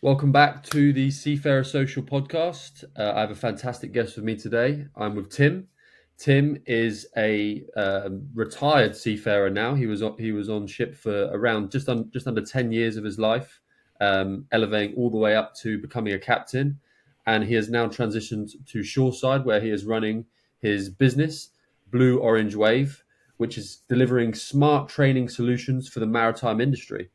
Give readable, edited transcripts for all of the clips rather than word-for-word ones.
Welcome back to the Seafarer Social Podcast. I have a fantastic guest with me today. I'm with Tim. Tim is a retired seafarer now. He was on ship for around just under 10 years of his life, elevating all the way up to becoming a captain, and he has now transitioned to shoreside, where he is running his business, Blue Orange Wave, which is delivering smart training solutions for the maritime industry.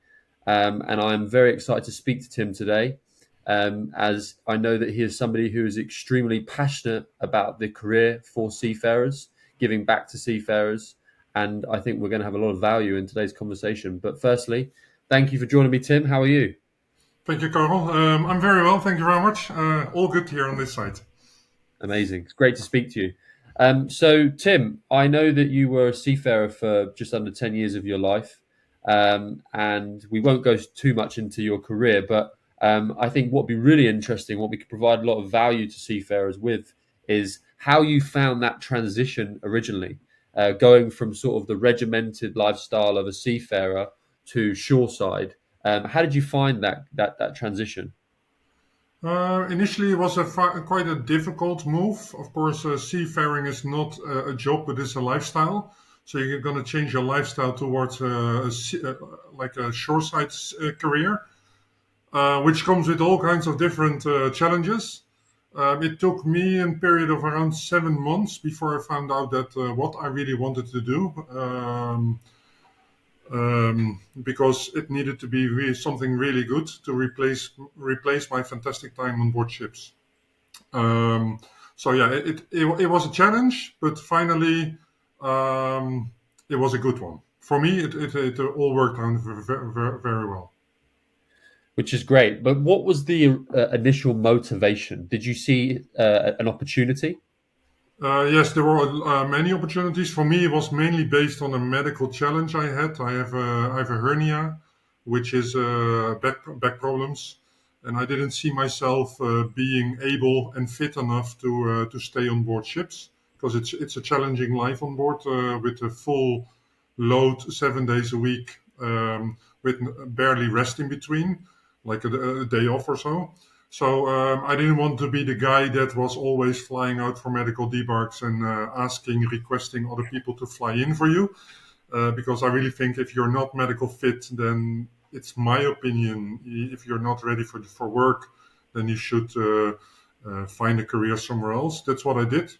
And I'm very excited to speak to Tim today, as I know that he is somebody who is extremely passionate about the career for seafarers, giving back to seafarers. And I think we're going to have a lot of value in today's conversation. But firstly, thank you for joining me, Tim. How are you? Thank you, Carl. I'm very well. Thank you very much. All good here on this side. Amazing. It's great to speak to you. So, Tim, I know that you were a seafarer for just under 10 years of your life, and we won't go too much into your career, but I think what would be really interesting, what we could provide a lot of value to seafarers with, is how you found that transition originally, going from sort of the regimented lifestyle of a seafarer to shoreside. How did you find that transition? Initially, it was quite a difficult move. Of course, seafaring is not a job, but it's a lifestyle. So you're going to change your lifestyle towards like a shoreside career, which comes with all kinds of different challenges. It took me a period of around 7 months before I found out that what I really wanted to do. Because it needed to be something really good to replace my fantastic time on board ships. Um, so yeah, it was a challenge, but finally it was a good one for me. It all worked out very well. Which is great. But what was the initial motivation? Did you see an opportunity? Yes, there were many opportunities. For me, it was mainly based on a medical challenge I had. I have a hernia, which is back problems, and I didn't see myself being able and fit enough to stay on board ships because it's a challenging life on board with a full load 7 days a week, with barely rest in between, like a day off or so. So I didn't want to be the guy that was always flying out for medical debarks and requesting other people to fly in for you. Because I really think if you're not medical fit, then it's my opinion. If you're not ready for work, then you should find a career somewhere else. That's what I did.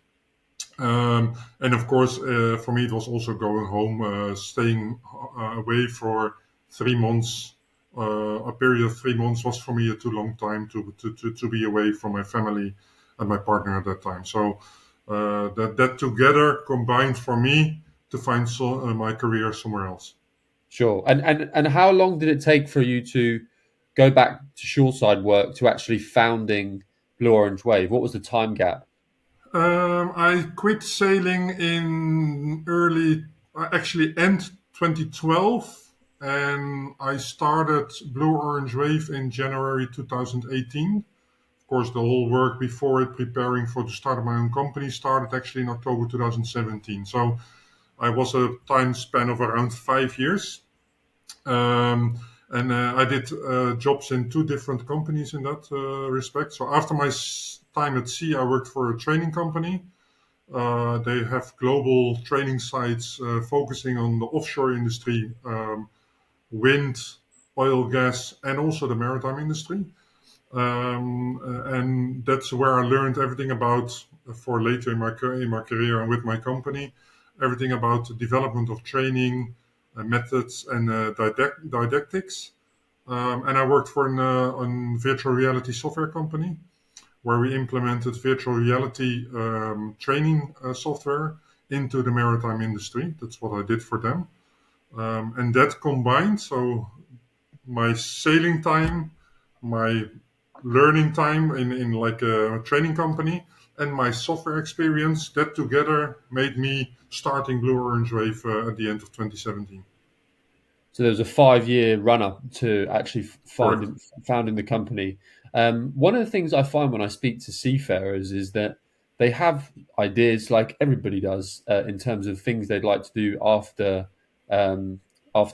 And of course, for me, it was also going home, staying away for 3 months. A period of 3 months was for me a too long time to be away from my family and my partner at that time. So that together combined for me to find my career somewhere else. Sure. And how long did it take for you to go back to shoreside work to actually founding Blue Orange Wave? What was the time gap? I quit sailing in actually end 2012, and I started Blue Orange Wave in January 2018. Of course, the whole work before it, preparing for the start of my own company, started actually in October 2017. So I was a time span of around 5 years. And I did jobs in two different companies in that respect. So after my time at sea, I worked for a training company. They have global training sites focusing on the offshore industry, wind, oil, gas, and also the maritime industry. And that's where I learned everything about, for later in my career and with my company, everything about the development of training methods and didactics. And I worked for a virtual reality software company where we implemented virtual reality training software into the maritime industry. That's what I did for them. And that combined, so my sailing time, my learning time in like a training company, and my software experience, that together made me starting Blue Orange Wave at the end of 2017. So there was a 5 year run up to actually Correct. founding the company. One of the things I find when I speak to seafarers is that they have ideas, like everybody does, in terms of things they'd like to do after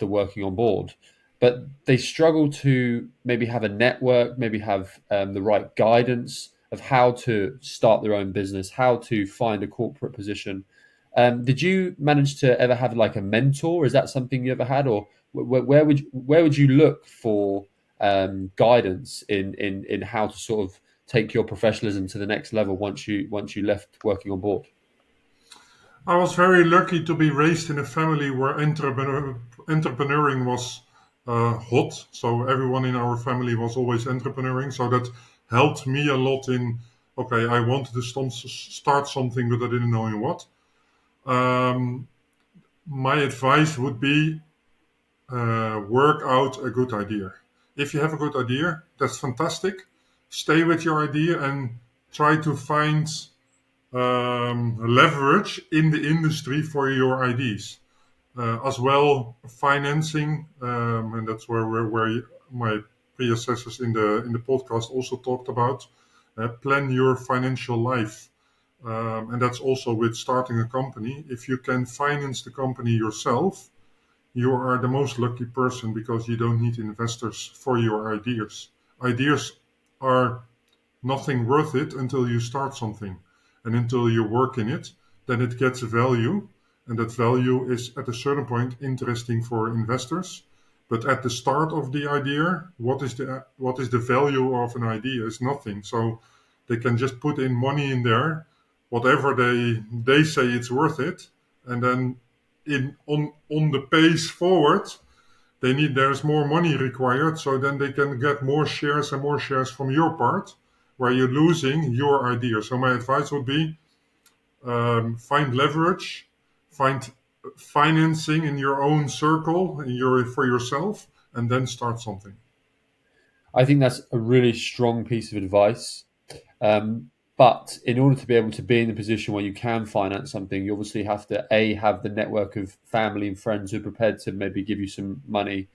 working on board. but they struggle to maybe have a network, maybe have the right guidance of how to start their own business, how to find a corporate position. Did you manage to ever have like a mentor? Is that something you ever had, or where would you look for guidance in how to sort of take your professionalism to the next level once you left working on board? I was very lucky to be raised in a family where entrepreneuring was hot. So everyone in our family was always entrepreneuring. So that helped me a lot in, okay, I wanted to start something, but I didn't know in what. Um, my advice would be work out a good idea. If you have a good idea, that's fantastic. Stay with your idea and try to find leverage in the industry for your ideas. As well, financing, and that's where my predecessors in the podcast also talked about. Plan your financial life, and that's also with starting a company. If you can finance the company yourself, you are the most lucky person because you don't need investors for your ideas. Ideas are nothing worth it until you start something and until you work in it. Then it gets value, and that value is at a certain point interesting for investors. But at the start of the idea, what is the value of an idea is nothing. So they can just put in money in there, whatever they say it's worth it, and then on the pace forward, there's more money required, so then they can get more shares and more shares from your part, where you're losing your idea. So my advice would be find leverage, find financing in your own circle, for yourself, and then start something. I think that's a really strong piece of advice. But in order to be able to be in the position where you can finance something, you obviously have to A, have the network of family and friends who are prepared to maybe give you some money,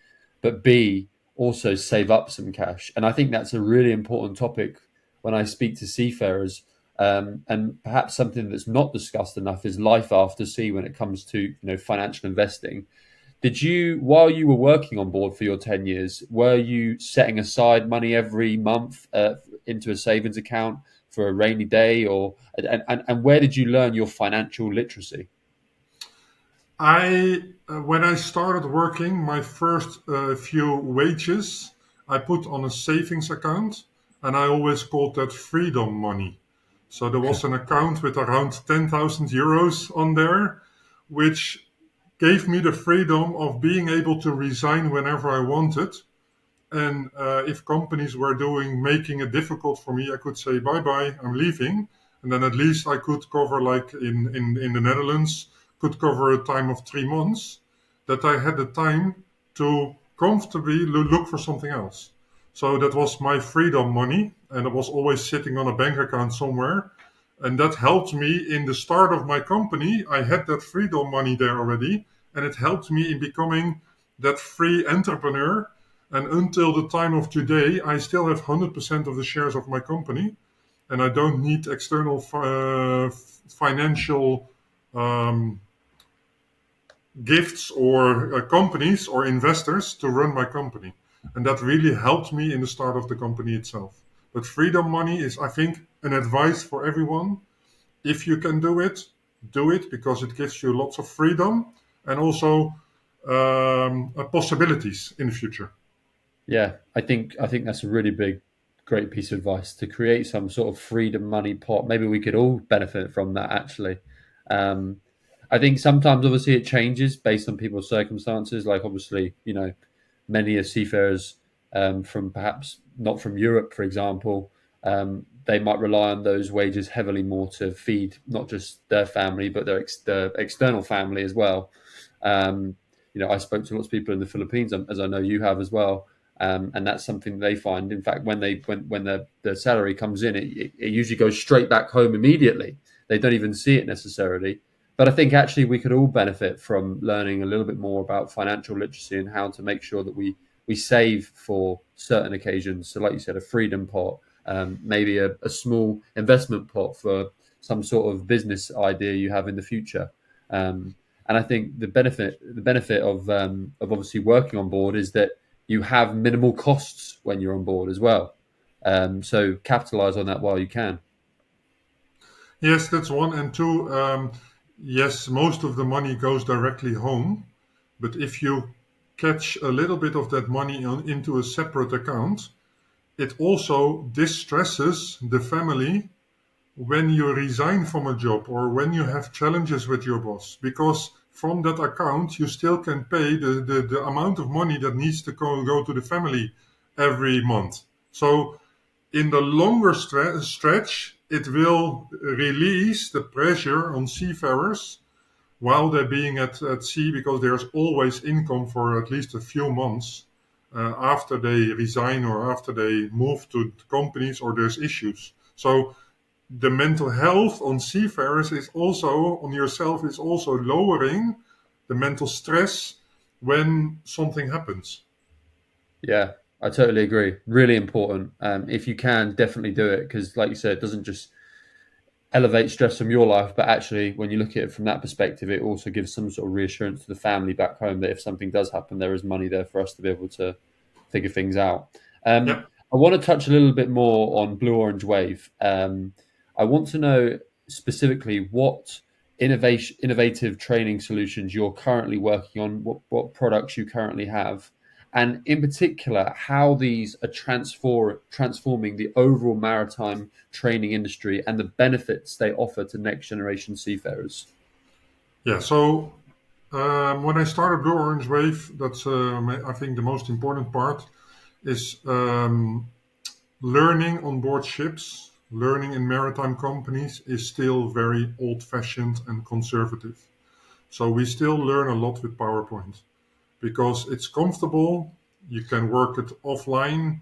but B, also save up some cash. And I think that's a really important topic when I speak to seafarers. And perhaps something that's not discussed enough is life after sea when it comes to financial investing. Did you, while you were working on board for your 10 years, were you setting aside money every month into a savings account for a rainy day, or and where did you learn your financial literacy? When I started working, my first few wages I put on a savings account, and I always called that freedom money. So there was an account with around 10,000 euros on there, which gave me the freedom of being able to resign whenever I wanted. And if companies were making it difficult for me, I could say bye bye, I'm leaving, and then at least I could cover, like in the Netherlands, could cover a time of 3 months. That I had the time to comfortably look for something else. So that was my freedom money, and it was always sitting on a bank account somewhere. And that helped me in the start of my company. I had that freedom money there already, and it helped me in becoming that free entrepreneur. And until the time of today, I still have 100% of the shares of my company, and I don't need external financial um, gifts or companies or investors to run my company. And that really helped me in the start of the company itself. But freedom money is, I think, an advice for everyone. If you can do it because it gives you lots of freedom and also possibilities in the future. Yeah, I think that's a really great piece of advice to create some sort of freedom money pot. Maybe we could all benefit from that actually. Um, I think sometimes obviously it changes based on people's circumstances. Like obviously, many of seafarers from perhaps not from Europe, for example, they might rely on those wages heavily more to feed not just their family but their external family as well. Um, I spoke to lots of people in the Philippines, as I know you have as well, and that's something they find. In fact, when their salary comes in, it usually goes straight back home immediately. They don't even see it necessarily. But I think actually we could all benefit from learning a little bit more about financial literacy and how to make sure that we save for certain occasions. So, like you said, a freedom pot, maybe a small investment pot for some sort of business idea you have in the future. And I think the benefit of obviously working on board is that you have minimal costs when you're on board as well. So capitalize on that while you can. Yes, that's one. And two, yes, most of the money goes directly home. But if you catch a little bit of that money into a separate account, it also distresses the family when you resign from a job or when you have challenges with your boss, because from that account you still can pay the amount of money that needs to go to the family every month. So in the longer stretch, it will release the pressure on seafarers while they're being at sea, because there's always income for at least a few months after they resign or after they move to companies or there's issues. So the mental health on seafarers is also on yourself, is also lowering the mental stress when something happens. Yeah, I totally agree. Really important. If you can, definitely do it because, like you said, it doesn't just elevate stress from your life, but actually, when you look at it from that perspective, it also gives some sort of reassurance to the family back home that if something does happen, there is money there for us to be able to figure things out. Yeah. I want to touch a little bit more on Blue Orange Wave. I want to know specifically what innovative training solutions you're currently working on, what products you currently have, and in particular, how these are transforming the overall maritime training industry and the benefits they offer to next generation seafarers. Yeah. So when I started Blue Orange Wave, that's I think the most important part is learning on board ships. Learning in maritime companies is still very old-fashioned and conservative. So we still learn a lot with PowerPoint because it's comfortable. You can work it offline,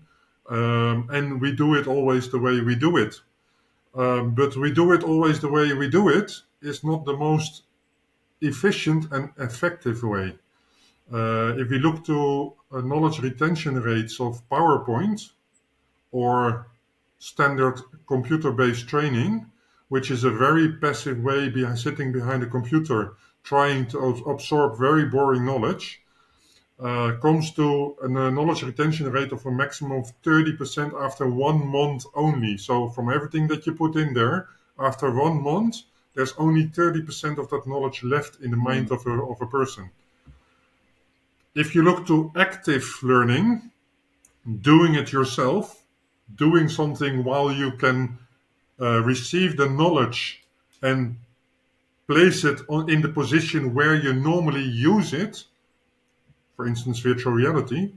and we do it always the way we do it. But we do it always the way we do it is not the most efficient and effective way. If we look to knowledge retention rates of PowerPoint or standard computer-based training, which is a very passive way behind sitting behind a computer trying to absorb very boring knowledge, comes to a knowledge retention rate of a maximum of 30% after 1 month only. So from everything that you put in there, after 1 month, there's only 30% of that knowledge left in the mind of a person. If you look to active learning, doing it yourself, doing something while you can receive the knowledge and place it in the position where you normally use it, for instance, virtual reality,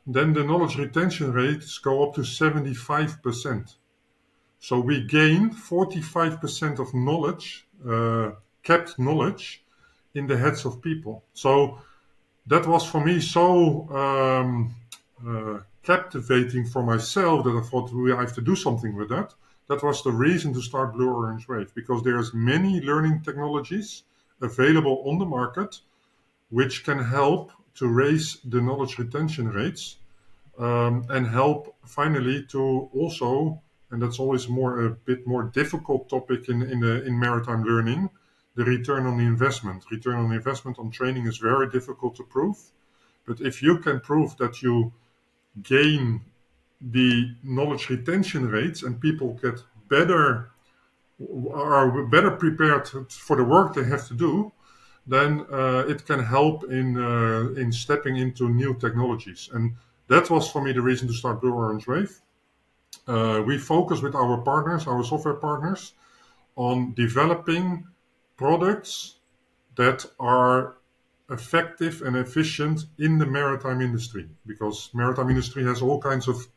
then the knowledge retention rates go up to 75%. So we gain 45% of knowledge, kept knowledge, in the heads of people. So that was for me so captivating for myself that I thought I have to do something with that. That was the reason to start Blue Orange Wave, because there's many learning technologies available on the market which can help to raise the knowledge retention rates, and help finally to also, and that's always a bit more difficult topic in maritime learning, the return on the investment. Return on investment on training is very difficult to prove, but if you can prove that you gain the knowledge retention rates and people get better, are better prepared for the work they have to do, then it can help in stepping into new technologies. And that was for me the reason to start Blue Orange Wave. We focus with our partners, our software partners, on developing products that are effective and efficient in the maritime industry, because maritime industry has all kinds of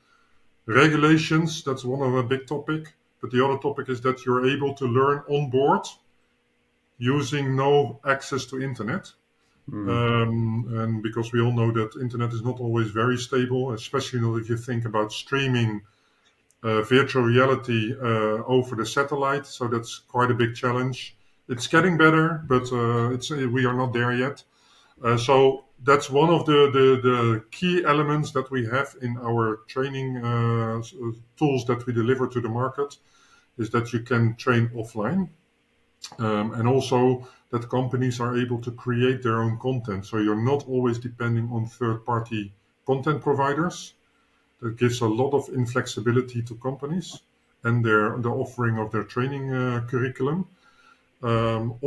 regulations. That's one of a big topic. But the other topic is that you're able to learn on board using no access to internet. And because we all know that internet is not always very stable, especially not if you think about streaming virtual reality over the satellite. So that's quite a big challenge. It's getting better, but we are not there yet. So that's one of the key elements that we have in our training tools that we deliver to the market, is that you can train offline. And also that companies are able to create their own content. So you're not always depending on third-party content providers. That gives a lot of inflexibility to companies and the offering of their training curriculum.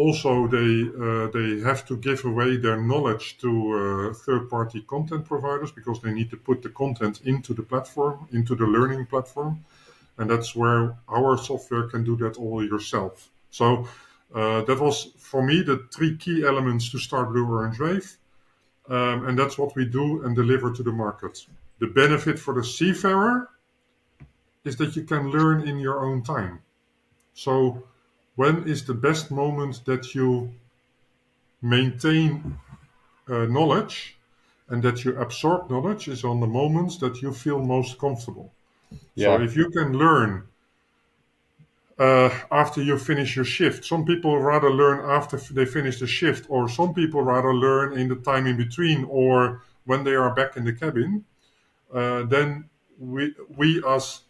Also, they have to give away their knowledge to third-party content providers because they need to put the content into the platform, into the learning platform, and that's where our software can do that all yourself. So that was for me the three key elements to start Blue Orange Wave, and that's what we do and deliver to the market. The benefit for the seafarer is that you can learn in your own time. So when is the best moment that you maintain knowledge and that you absorb knowledge is on the moments that you feel most comfortable. So Yeah. if you can learn after you finish your shift, some people rather learn after they finish the shift, or some people rather learn in the time in between or when they are back in the cabin, then we as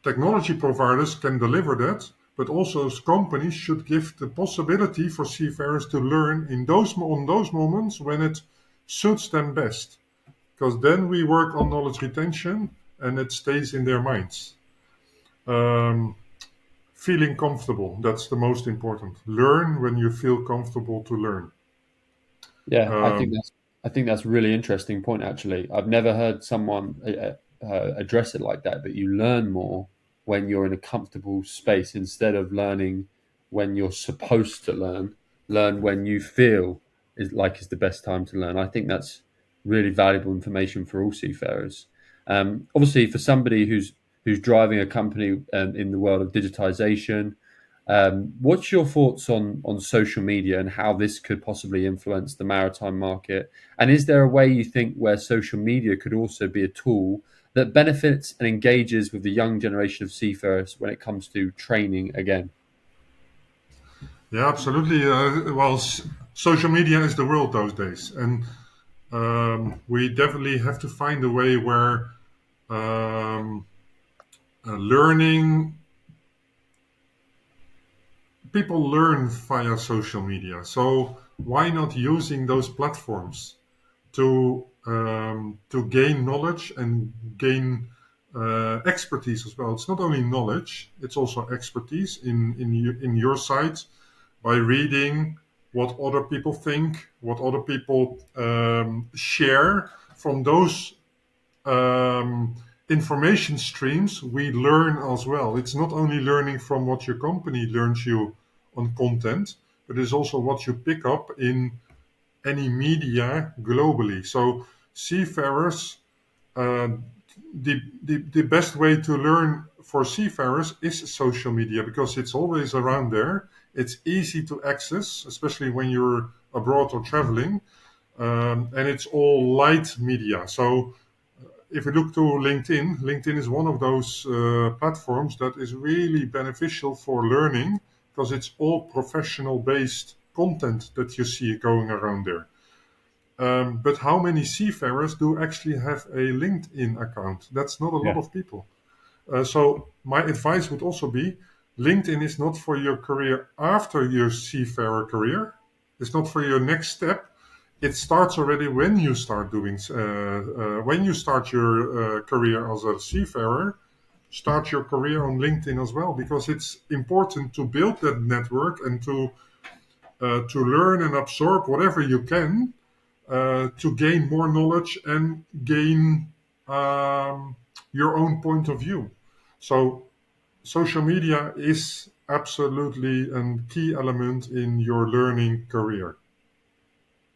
technology providers can deliver that, but also companies should give the possibility for seafarers to learn on those moments when it suits them best. Because then we work on knowledge retention and it stays in their minds. Um, Feeling comfortable, that's the most important. Learn when you feel comfortable to learn. Yeah, Um, I think that's a really interesting point. Actually, I've never heard someone address it like that. But you learn more when you're in a comfortable space instead of learning when you're supposed to learn. Learn when you feel is the best time to learn. I think that's really valuable information for all seafarers. Obviously, for somebody who's driving a company in the world of digitization. What's your thoughts on social media and how this could possibly influence the maritime market? And is there a way you think where social media could also be a tool that benefits and engages with the young generation of seafarers when it comes to training again? yeah, absolutely. Social media is the world those days. And we definitely have to find a way where um, learning people learn via social media. So why not using those platforms to gain knowledge and gain expertise as well? It's not only knowledge; it's also expertise in your site by reading what other people think, what other people share from those um, information streams, we learn as well. It's not only learning from what your company learns you on content, but it's also what you pick up in any media globally. So, seafarers, uh, the best way to learn for seafarers is social media because it's always around there. It's easy to access, especially when you're abroad or traveling, and it's all light media. So, if we look to LinkedIn, LinkedIn is one of those platforms that is really beneficial for learning because it's all professional based content that you see going around there. But how many seafarers do actually have a LinkedIn account? That's not a lot Yeah. of people. So my advice would also be LinkedIn is not for your career after your seafarer career. It's not for your next step. It starts already when you start when you start your career as a seafarer. Start your career on LinkedIn as well because it's important to build that network and to learn and absorb whatever you can to gain more knowledge and gain your own point of view. So social media is absolutely a key element in your learning career.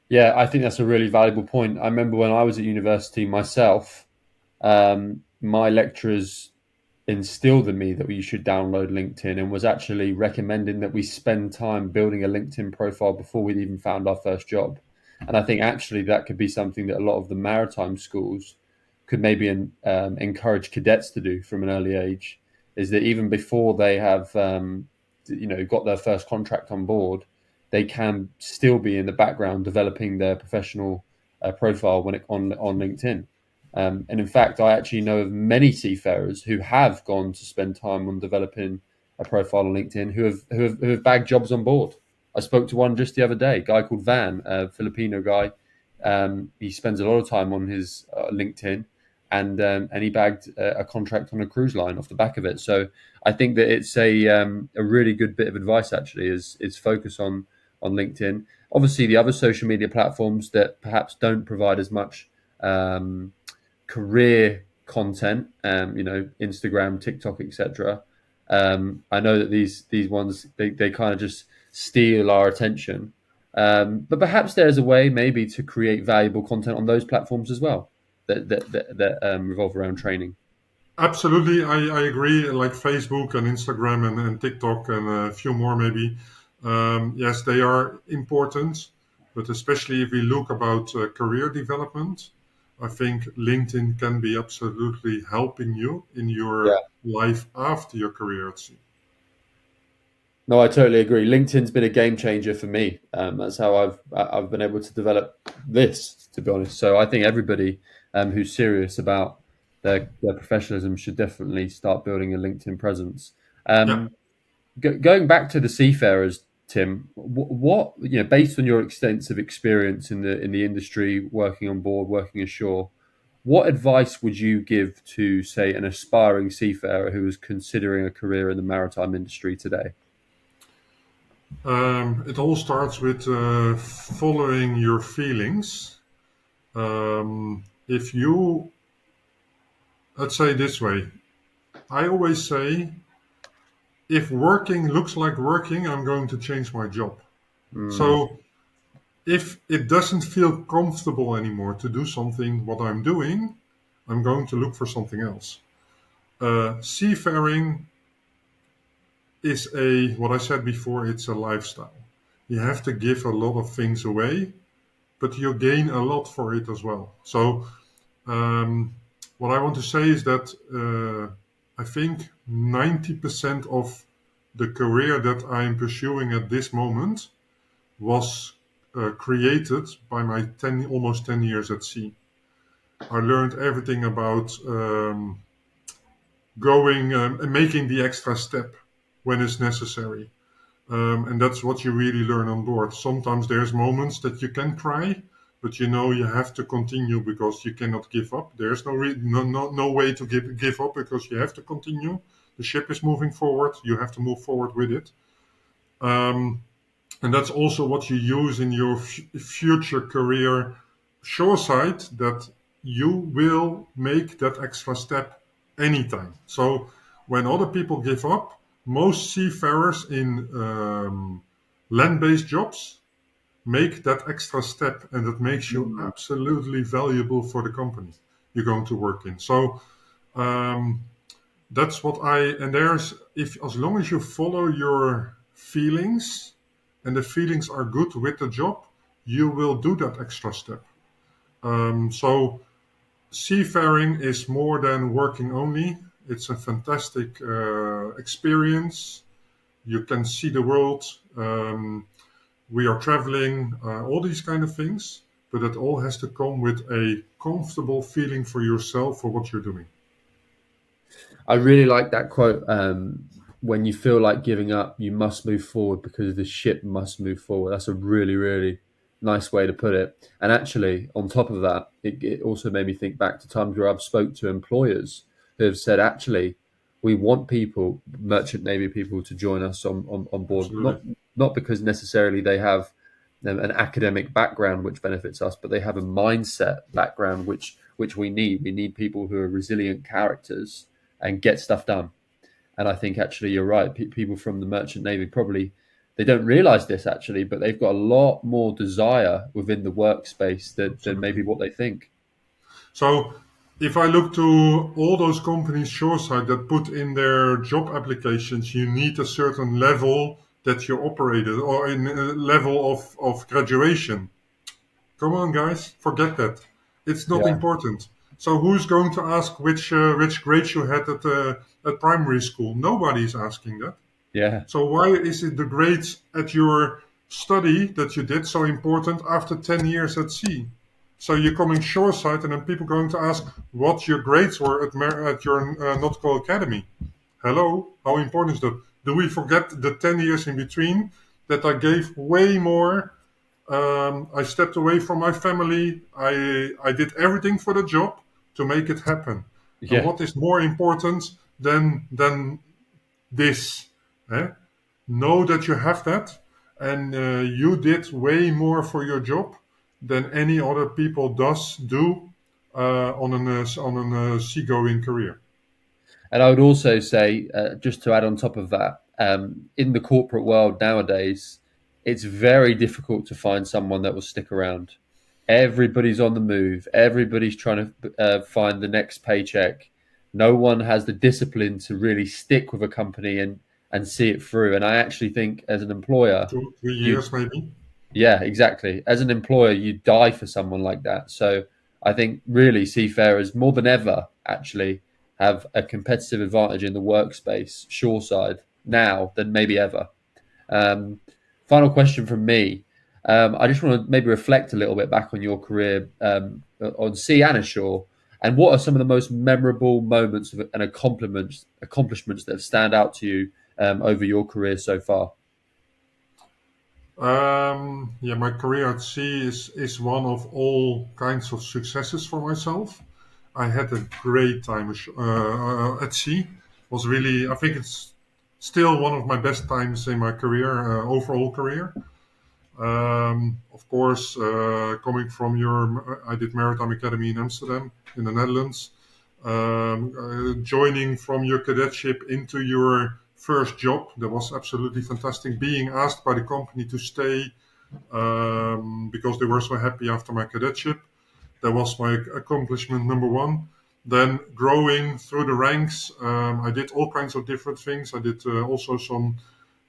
Yeah, I think that's a really valuable point. I remember when I was at university myself, my lecturers instilled in me that we should download LinkedIn and was actually recommending that we spend time building a LinkedIn profile before we'd even found our first job. And I think actually that could be something that a lot of the maritime schools could maybe encourage cadets to do from an early age. Is that even before they have got their first contract on board, they can still be in the background developing their professional profile on LinkedIn. And in fact, I actually know of many seafarers who have gone to spend time on developing a profile on LinkedIn who have bagged jobs on board. I spoke to one just the other day, a guy called Van, a Filipino guy. He spends a lot of time on his LinkedIn, and he bagged a contract on a cruise line off the back of it. So I think that it's a really good bit of advice. Actually, is focus on LinkedIn. Obviously, the other social media platforms that perhaps don't provide as much um, career content, Instagram, TikTok, etc. I know that these ones they kind of just steal our attention, but perhaps there's a way maybe to create valuable content on those platforms as well that revolve around training. Absolutely, I agree. Like Facebook and Instagram and TikTok and a few more maybe. Yes, they are important, but especially if we look about career development, I think LinkedIn can be absolutely helping you in Yeah. your life after your career at sea. No, I totally agree. LinkedIn's been a game changer for me. That's how I've been able to develop this, to be honest. So I think everybody who's serious about their professionalism should definitely start building a LinkedIn presence. Yeah. Going back to the seafarers, Tim, what based on your extensive experience in the industry, working on board, working ashore, what advice would you give to, say, an aspiring seafarer who is considering a career in the maritime industry today? It all starts with following your feelings. If you, let's say this way, I always say, if working looks like working, I'm going to change my job. Mm, So if it doesn't feel comfortable anymore to do something what I'm doing, I'm going to look for something else. Seafaring is what I said before, it's a lifestyle. You have to give a lot of things away, but you gain a lot for it as well. So, um, what I want to say is that I think 90% of the career that I'm pursuing at this moment was created by my almost 10 years at sea. I learned everything about going and making the extra step when it's necessary. And that's what you really learn on board. Sometimes there's moments that you can cry, but you know you have to continue because you cannot give up. There's no way to give up because you have to continue. The ship is moving forward. You have to move forward with it. Um, and that's also what you use in your future career shoreside, that you will make that extra step anytime. So when other people give up, most seafarers in land-based jobs make that extra step, and that makes you mm. absolutely valuable for the company you're going to work in. So um, that's what and there's, if as long as you follow your feelings and the feelings are good with the job, you will do that extra step. So seafaring is more than working only. It's a fantastic experience. You can see the world. We are traveling, all these kind of things, but it all has to come with a comfortable feeling for yourself for what you're doing. I really like that quote. When you feel like giving up, you must move forward because the ship must move forward. That's a really, really nice way to put it. And actually, on top of that, it also made me think back to times where I've spoke to employers who have said, actually, we want people, merchant navy people, to join us on board. Absolutely. Not because necessarily they have an academic background which benefits us, but they have a mindset background which we need. We need people who are resilient characters and get stuff done. And I think actually you're right. People from the merchant navy probably they don't realize this actually, but they've got a lot more desire within the workspace than Absolutely. maybe what they think. So if I look to all those companies shoreside that put in their job applications, you need a certain level that you operated or in a level of graduation. Come on, guys, forget that. It's not Yeah, important. So who's going to ask which grades you had at primary school? Nobody's asking that. yeah, So why is it the grades at your study that you did so important after 10 years at sea? So you're coming shoreside and then people going to ask what your grades were at your nautical academy. Hello, how important is that? Do we forget the 10 years in between that I gave way more I stepped away from my family. I did everything for the job to make it happen. And Yeah. what is more important than this? Eh? Know that you have that, and you did way more for your job than any other people do on an seagoing career. And I would also say, just to add on top of that, in the corporate world nowadays, it's very difficult to find someone that will stick around. Everybody's on the move. Everybody's trying to find the next paycheck. No one has the discipline to really stick with a company and see it through. And I actually think, as an employer, 2 3 years you maybe. yeah, exactly. As an employer, you die for someone like that. So I think really seafarers more than ever actually have a competitive advantage in the workspace shoreside now than maybe ever. Um, Final question from me. I just want to maybe reflect a little bit back on your career on sea and ashore, and what are some of the most memorable moments and accomplishments that have stand out to you over your career so far? Yeah, my career at sea is one of all kinds of successes for myself. I had a great time at sea. Was really, I think it's still one of my best times in my career, overall career. Of course, coming from I did Maritime Academy in Amsterdam, in the Netherlands. Joining from your cadetship into your first job, that was absolutely fantastic. Being asked by the company to stay because they were so happy after my cadetship. That was my accomplishment number one. Then growing through the ranks, I did all kinds of different things. I did also some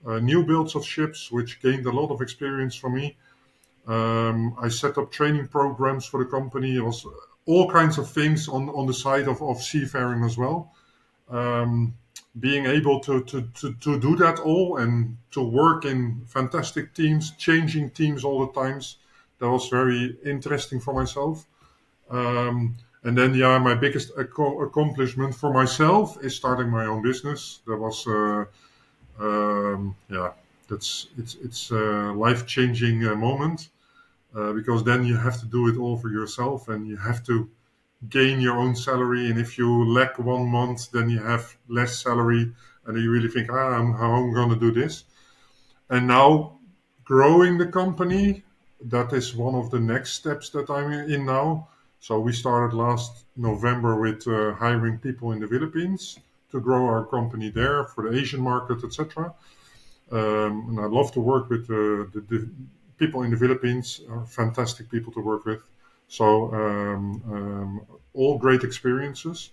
new builds of ships, which gained a lot of experience for me. I set up training programs for the company. It was all kinds of things on the side of seafaring as well. Um, Being able to do that all and to work in fantastic teams, changing teams all the times, that was very interesting for myself. And then, yeah, my biggest accomplishment for myself is starting my own business. That was, yeah, it's a life changing moment because then you have to do it all for yourself and you have to gain your own salary. And if you lack 1 month, then you have less salary, and you really think, how I'm going to do this. And now, growing the company, that is one of the next steps that I'm in now. So we started last November with hiring people in the Philippines to grow our company there for the Asian market, etc. And I love to work with the people in the Philippines. Are fantastic people to work with. So all great experiences.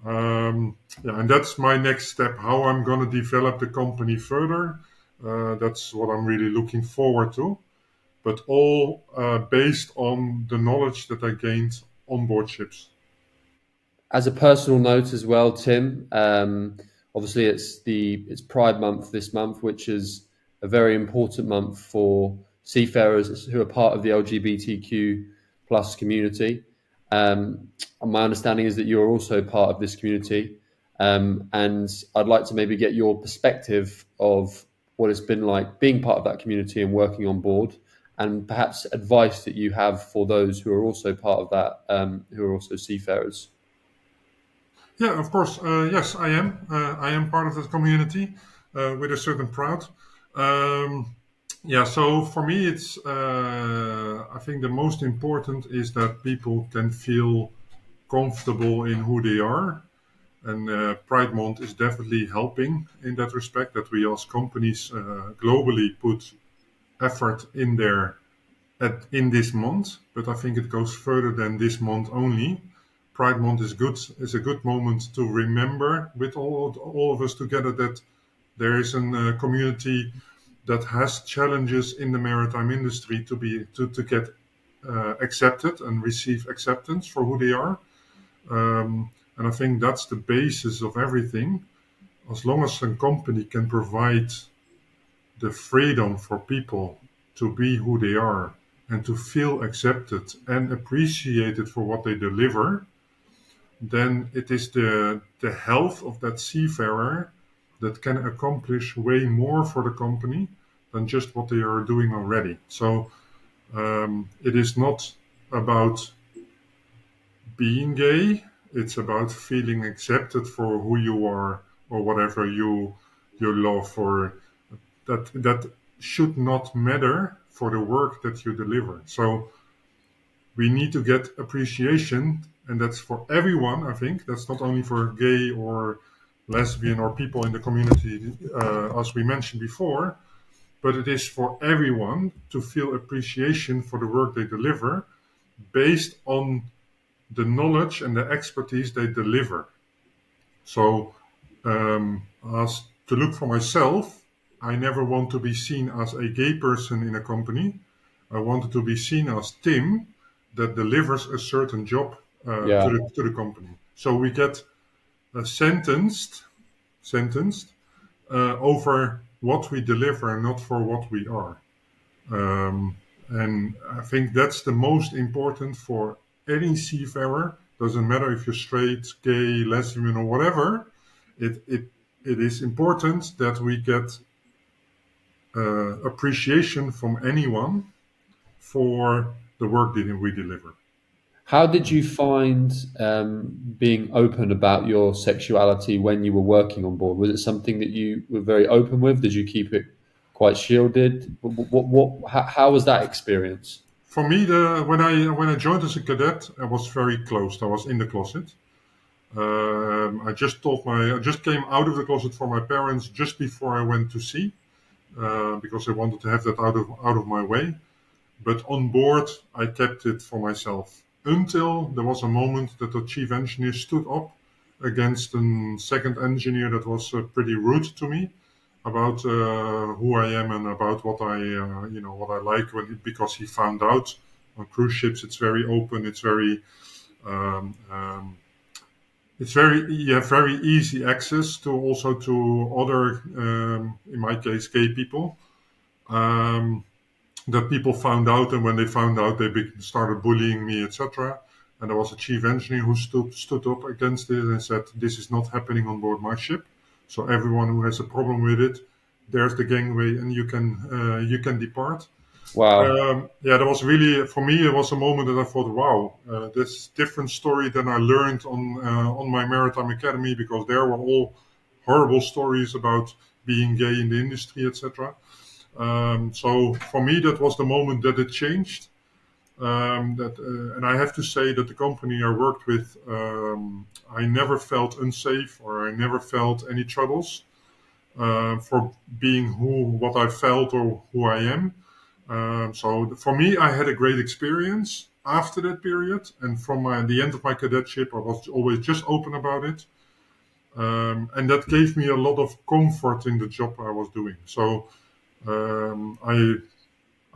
Yeah, and that's my next step. How I'm going to develop the company further. That's what I'm really looking forward to. But all based on the knowledge that I gained on board ships. As a personal note as well, Tim, obviously it's Pride Month this month, which is a very important month for seafarers who are part of the LGBTQ plus community. Um, my understanding is that you're also part of this community, and I'd like to maybe get your perspective of what it's been like being part of that community and working on board, and perhaps advice that you have for those who are also part of that, who are also seafarers. Yeah, of course. Yes, I am. I am part of that community with a certain pride. Um, yeah, so for me, I think the most important is that people can feel comfortable in who they are. And Pride Month is definitely helping in that respect, that we as companies globally put effort in there in this month, but I think it goes further than this month only. Pride Month is a good moment to remember with all of us together that there is a community that has challenges in the maritime industry to get accepted and receive acceptance for who they are. And I think that's the basis of everything. As long as a company can provide the freedom for people to be who they are and to feel accepted and appreciated for what they deliver, then it is the health of that seafarer that can accomplish way more for the company than just what they are doing already. So It is not about being gay. It's about feeling accepted for who you are or whatever you love, or that should not matter for the work that you deliver. So we need to get appreciation, and that's for everyone. I think that's not only for gay or lesbian or people in the community, as we mentioned before, but it is for everyone to feel appreciation for the work they deliver based on the knowledge and the expertise they deliver. So, as to look for myself, I never want to be seen as a gay person in a company. I wanted to be seen as Tim that delivers a certain job Yeah. to the company. So we get sentenced over what we deliver and not for what we are. And I think that's the most important for any seafarer. Doesn't matter if you're straight, gay, lesbian, or whatever. It is important that we get appreciation from anyone for the work that we deliver. How did you find being open about your sexuality when you were working on board? Was it something that you were very open with? Did you keep it quite shielded? How was that experience? For me, when I joined as a cadet, I was very closed. I was in the closet. I just came out of the closet for my parents just before I went to sea, because I wanted to have that out of my way. But on board, I kept it for myself until there was a moment that the chief engineer stood up against a second engineer that was pretty rude to me about who I am and about what I like. Because he found out on cruise ships it's very open, um, um, you have very easy access to also to other, in my case, gay people. Um, that people found out, and when they found out, they started bullying me, etc. And there was a chief engineer who stood up against it and said, "This is not happening on board my ship. So everyone who has a problem with it, there's the gangway, and you can depart." Wow. Yeah, that was really, for me. It was a moment that I thought, "Wow, this different story than I learned on my Maritime Academy, because there were all horrible stories about being gay in the industry, etc." So for me, that was the moment that it changed. And I have to say that the company I worked with, I never felt unsafe, or I never felt any troubles for being what I felt or who I am. So for me, I had a great experience after that period, and from the end of my cadetship, I was always just open about it. And that gave me a lot of comfort in the job I was doing. So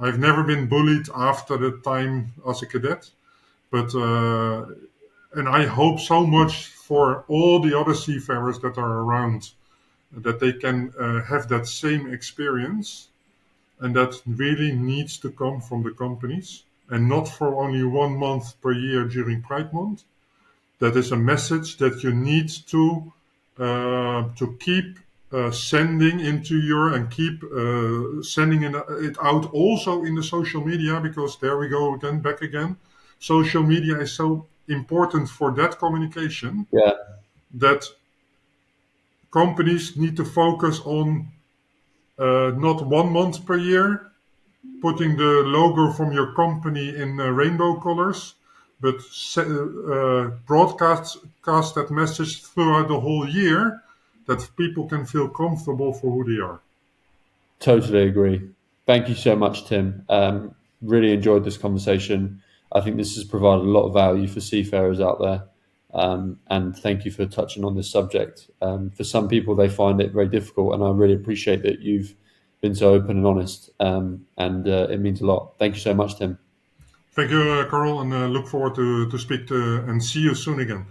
I've never been bullied after the time as a cadet, but and I hope so much for all the other seafarers that are around that they can have that same experience, and that really needs to come from the companies and not for only 1 month per year during Pride Month. That is a message that you need to keep sending into your and keep sending it out also in the social media, because there we go again, back again. Social media is so important for that communication Yeah. that companies need to focus on not 1 month per year putting the logo from your company in rainbow colors, but broadcast that message throughout the whole year, that people can feel comfortable for who they are. Totally agree. Thank you so much, Tim. Really enjoyed this conversation. I think this has provided a lot of value for seafarers out there. And thank you for touching on this subject. For some people, they find it very difficult, and I really appreciate that you've been so open and honest. And it means a lot. Thank you so much, Tim. Thank you, Carl, and look forward to speak to and see you soon again.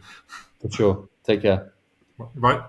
For sure. Take care. Bye.